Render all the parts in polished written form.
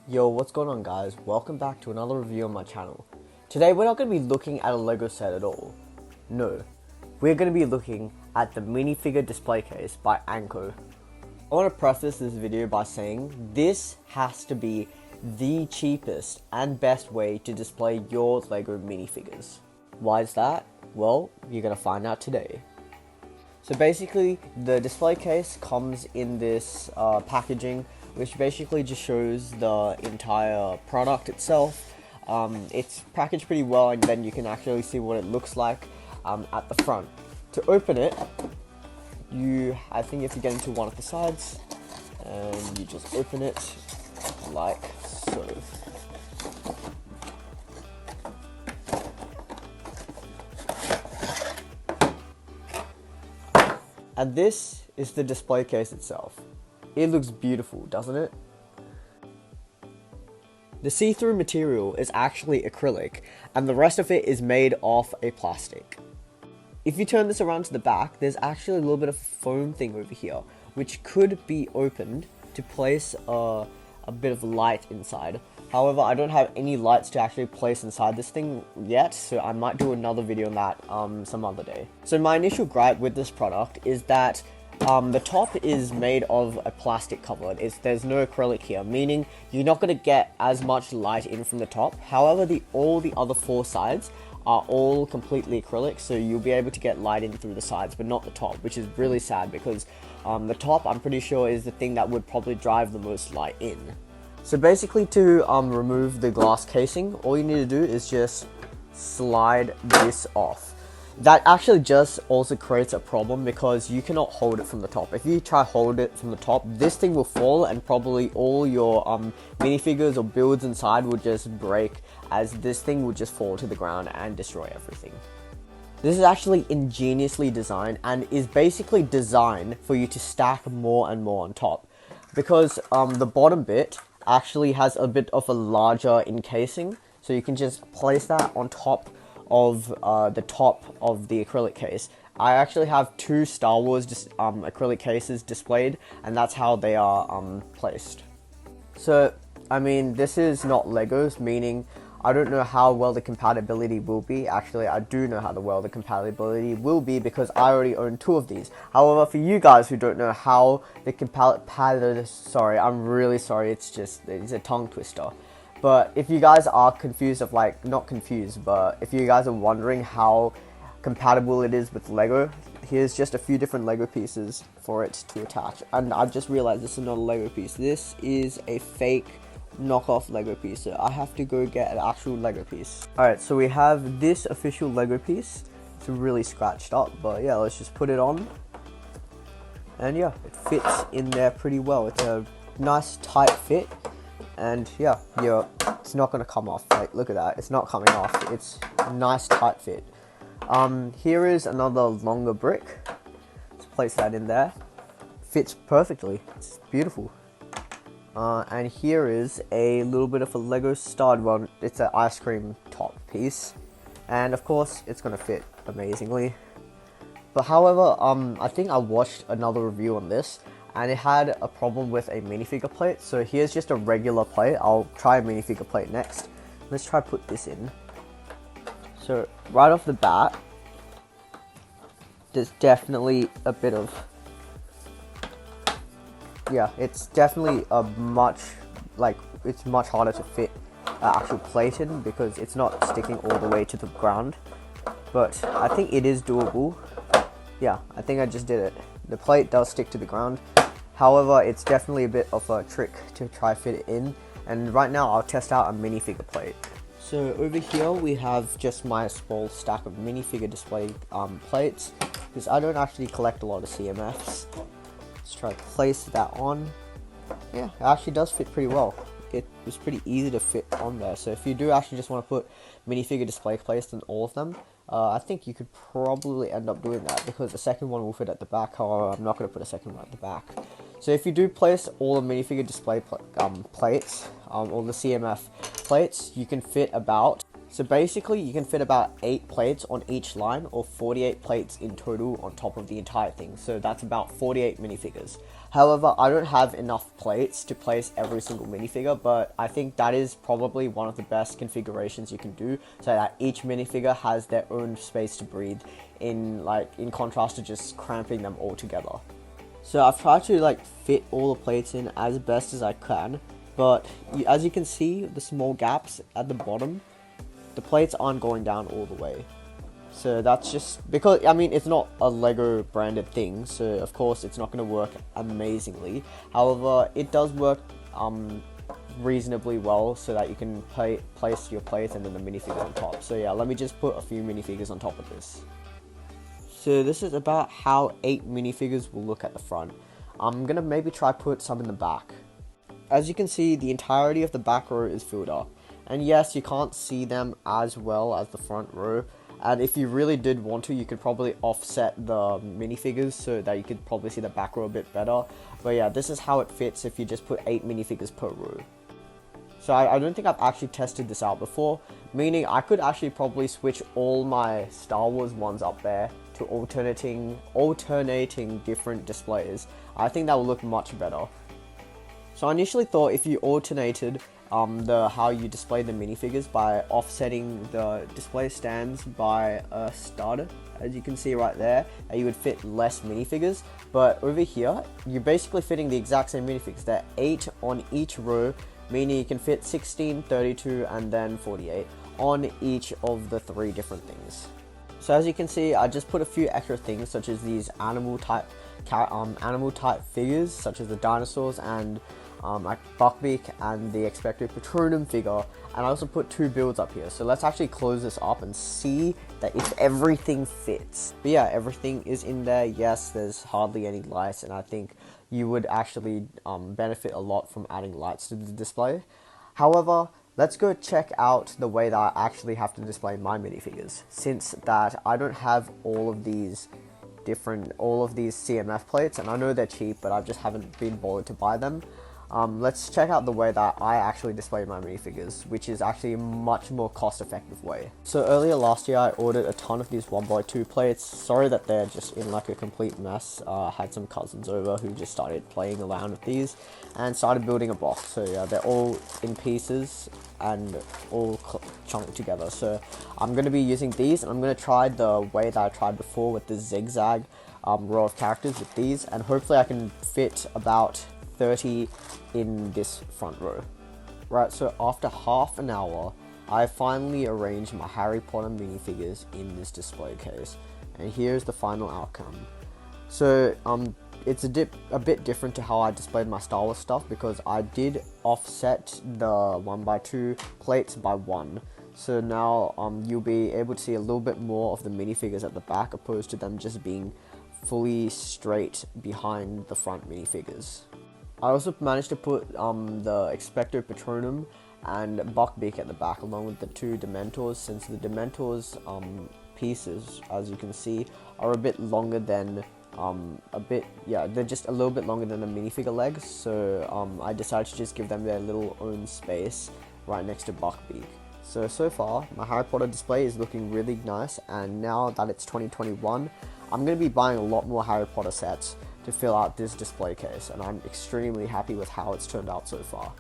Yo, what's going on guys? Welcome back to another review on my channel. Today we're not going to be looking at a Lego set at all. No, we're going to be looking at the minifigure display case by Anko. I want to preface this video by saying this has to be the cheapest and best way to display your Lego minifigures. Why is that? Well, you're going to find out today. So basically, the display case comes in this packaging, which basically just shows the entire product itself. It's packaged pretty well, and then you can actually see what it looks like at the front. To open it, I think you have to get into one of the sides, and you just open it like so. And this is the display case itself. It looks beautiful, doesn't it? The see-through material is actually acrylic, and the rest of it is made of a plastic. If you turn this around to the back, there's actually a little bit of a foam thing over here, which could be opened to place a bit of light inside. However, I don't have any lights to actually place inside this thing yet, so I might do another video on that some other day. So my initial gripe with this product is that the top is made of a plastic cover. There's no acrylic here, meaning you're not going to get as much light in from the top. However, all the other four sides are all completely acrylic, so you'll be able to get light in through the sides, but not the top, which is really sad because the top, I'm pretty sure, is the thing that would probably drive the most light in. So basically, to remove the glass casing, all you need to do is just slide this off. That actually just also creates a problem because you cannot hold it from the top. If you try hold it from the top, this thing will fall and probably all your minifigures or builds inside will just break, as this thing will just fall to the ground and destroy everything. This is actually ingeniously designed and is basically designed for you to stack more and more on top, because the bottom bit actually has a bit of a larger encasing, so you can just place that on top of the top of the acrylic case. I actually have two Star Wars acrylic cases displayed, and that's how they are placed. So, I mean, this is not Legos, meaning I don't know how well the compatibility will be. Actually, I do know how well the compatibility will be because I already own two of these. However, for you guys who don't know how the sorry, I'm really sorry, it's a tongue twister. But if you guys are confused not confused, but if you guys are wondering how compatible it is with Lego, here's just a few different Lego pieces for it to attach. And I've just realized this is not a Lego piece. This is a fake knockoff Lego piece, so I have to go get an actual Lego piece. Alright, so we have this official Lego piece. It's really scratched up, but yeah, let's just put it on. And yeah, it fits in there pretty well. It's a nice tight fit. And yeah, it's not going to come off. Like, look at that, it's not coming off. It's a nice tight fit. Here is another longer brick. Let's place that in there. Fits perfectly. It's beautiful. And here is a little bit of a Lego stud one. It's an ice cream top piece, and of course it's going to fit amazingly. But however, I think I watched another review on this, and it had a problem with a minifigure plate. So here's just a regular plate. I'll try a minifigure plate next. Let's try put this in. So right off the bat, there's definitely a bit of, yeah, it's definitely it's much harder to fit actual plate in because it's not sticking all the way to the ground. But I think it is doable. Yeah, I think I just did it. The plate does stick to the ground. However, it's definitely a bit of a trick to try fit it in. And right now, I'll test out a minifigure plate. So over here, we have just my small stack of minifigure display plates, because I don't actually collect a lot of CMFs. Let's try to place that on. Yeah, it actually does fit pretty well. It was pretty easy to fit on there. So if you do actually just want to put minifigure display plates in all of them, I think you could probably end up doing that because the second one will fit at the back. However, I'm not going to put a second one at the back. So if you do place all the minifigure display plates, all the CMF plates, you can fit about So basically you can fit about 8 plates on each line, or 48 plates in total on top of the entire thing. So that's about 48 minifigures. However, I don't have enough plates to place every single minifigure, but I think that is probably one of the best configurations you can do, so that each minifigure has their own space to breathe, in contrast to just cramping them all together. So I've tried to fit all the plates in as best as I can, but as you can see, the small gaps at the bottom, the plates aren't going down all the way. So that's just because, I mean, it's not a Lego branded thing, so of course it's not going to work amazingly. However, it does work reasonably well, so that you can place your plates and then the minifigures on top. So yeah, let me just put a few minifigures on top of this. So this is about how 8 minifigures will look at the front. I'm going to maybe try put some in the back. As you can see, the entirety of the back row is filled up. And yes, you can't see them as well as the front row. And if you really did want to, you could probably offset the minifigures so that you could probably see the back row a bit better. But yeah, this is how it fits if you just put 8 minifigures per row. So I don't think I've actually tested this out before, meaning I could actually probably switch all my Star Wars ones up there to alternating different displays. I think that will look much better. So I initially thought if you alternated how you display the minifigures by offsetting the display stands by a stud, as you can see right there, you would fit less minifigures. But over here, you're basically fitting the exact same minifigures. There are 8 on each row, meaning you can fit 16, 32, and then 48 on each of the 3 different things. So as you can see, I just put a few extra things, such as these animal type figures, such as the dinosaurs and Buckbeak and the Expecto Patronum figure, and I also put 2 builds up here. So let's actually close this up and see that if everything fits. But yeah, everything is in there. Yes, there's hardly any lights, and I think you would actually benefit a lot from adding lights to the display. However, let's go check out the way that I actually have to display my minifigures, since that I don't have all of these CMF plates, and I know they're cheap, but I just haven't been bothered to buy them. Let's check out the way that I actually display my minifigures, which is actually a much more cost-effective way. So earlier last year, I ordered a ton of these 1x2 plates. Sorry that they're just in a complete mess. I had some cousins over who just started playing around with these and started building a box. So yeah, they're all in pieces and all chunked together. So I'm going to be using these, and I'm going to try the way that I tried before with the zigzag row of characters with these, and hopefully I can fit about 30 in this front row. Right, so after half an hour, I finally arranged my Harry Potter minifigures in this display case, and here's the final outcome. So it's a bit different to how I displayed my Star Wars stuff, because I did offset the 1x2 plates by 1. So now you'll be able to see a little bit more of the minifigures at the back, opposed to them just being fully straight behind the front minifigures. I also managed to put the Expecto Patronum and Buckbeak at the back, along with the 2 Dementors, since the Dementors pieces, as you can see, are a bit longer than they're just a little bit longer than the minifigure legs. So I decided to just give them their little own space right next to Buckbeak. So far, my Harry Potter display is looking really nice, and now that it's 2021, I'm going to be buying a lot more Harry Potter sets to fill out this display case, and I'm extremely happy with how it's turned out so far.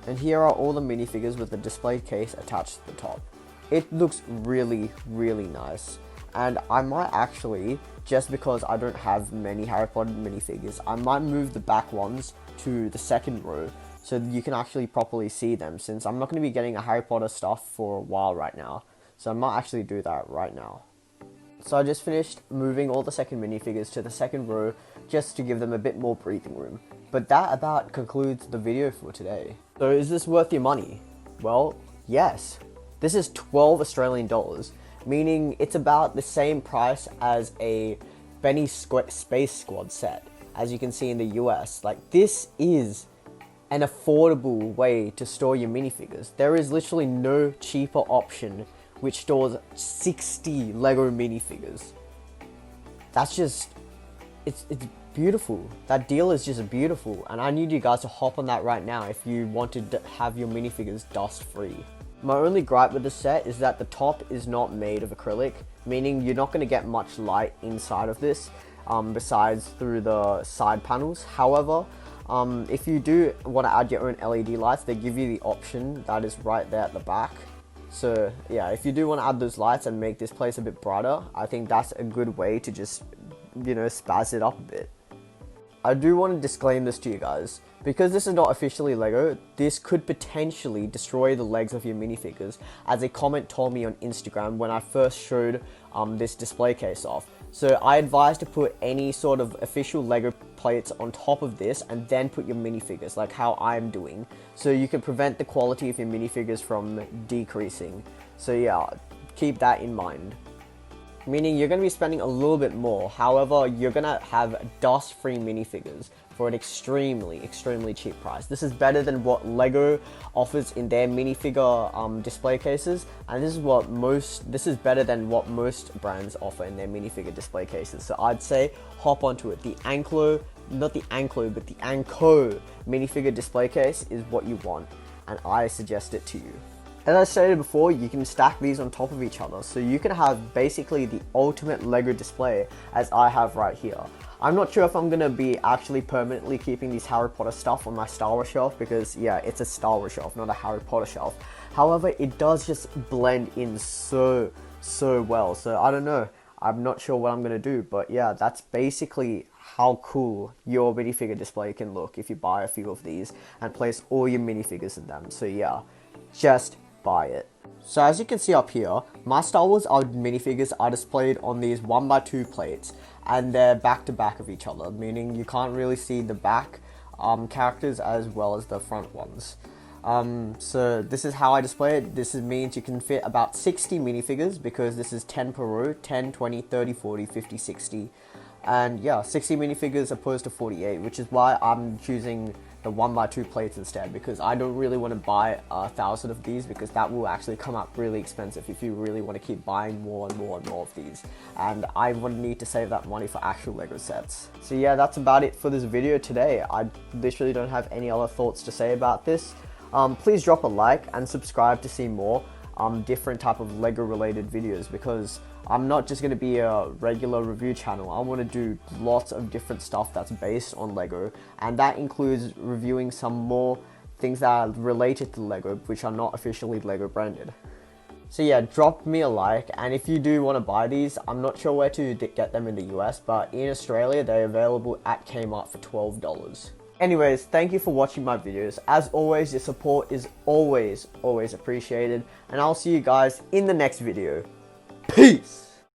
And here are all the minifigures with the display case attached to the top. It looks really, really nice. And I might actually, just because I don't have many Harry Potter minifigures, I might move the back ones to the second row so that you can actually properly see them, since I'm not going to be getting a Harry Potter stuff for a while right now. So I might actually do that right now. So I just finished moving all the second minifigures to the second row just to give them a bit more breathing room. But that about concludes the video for today. So is this worth your money? Well, yes. This is 12 Australian dollars. Meaning it's about the same price as a Benny Space Squad set, as you can see in the US. This is an affordable way to store your minifigures. There is literally no cheaper option which stores 60 Lego minifigures. That's just, it's beautiful. That deal is just beautiful, and I need you guys to hop on that right now if you want to have your minifigures dust free. My only gripe with the set is that the top is not made of acrylic, meaning you're not going to get much light inside of this, besides through the side panels. However, if you do want to add your own LED lights, they give you the option that is right there at the back. So yeah, if you do want to add those lights and make this place a bit brighter, I think that's a good way to just, you know, spaz it up a bit. I do want to disclaim this to you guys. Because this is not officially Lego, this could potentially destroy the legs of your minifigures, as a comment told me on Instagram when I first showed this display case off. So I advise to put any sort of official Lego plates on top of this and then put your minifigures, like how I'm doing, so you can prevent the quality of your minifigures from decreasing. So yeah, keep that in mind. Meaning you're going to be spending a little bit more, however you're going to have dust-free minifigures for an extremely cheap price. This is better than what Lego offers in their minifigure display cases, and this is better than what most brands offer in their minifigure display cases. So I'd say hop onto it. The Anko minifigure display case is what you want, and I suggest it to you. As I stated before, you can stack these on top of each other, so you can have basically the ultimate Lego display as I have right here. I'm not sure if I'm going to be actually permanently keeping these Harry Potter stuff on my Star Wars shelf, because yeah, it's a Star Wars shelf, not a Harry Potter shelf. However, it does just blend in so well, so I don't know. I'm not sure what I'm going to do, but yeah, that's basically how cool your minifigure display can look if you buy a few of these and place all your minifigures in them. So yeah, just buy it. So as you can see up here, my Star Wars minifigures are displayed on these 1x2 plates, and they're back to back of each other, meaning you can't really see the back characters as well as the front ones. So this is how I display it. This means you can fit about 60 minifigures, because this is 10 per row, 10, 20, 30, 40, 50, 60. And yeah, 60 minifigures opposed to 48, which is why I'm choosing the 1x2 plates instead, because I don't really want to buy 1,000 of these, because that will actually come up really expensive if you really want to keep buying more and more of these, and I would need to save that money for actual Lego sets. So yeah, that's about it for this video today. I literally don't have any other thoughts to say about this. Please drop a like and subscribe to see more different type of Lego related videos, because I'm not just going to be a regular review channel. I want to do lots of different stuff that's based on Lego, and that includes reviewing some more things that are related to Lego which are not officially Lego branded. So yeah, drop me a like, and if you do want to buy these, I'm not sure where to get them in the US, but in Australia they're available at Kmart for $12. Anyways, thank you for watching my videos. As always, your support is always appreciated, and I'll see you guys in the next video. Peace!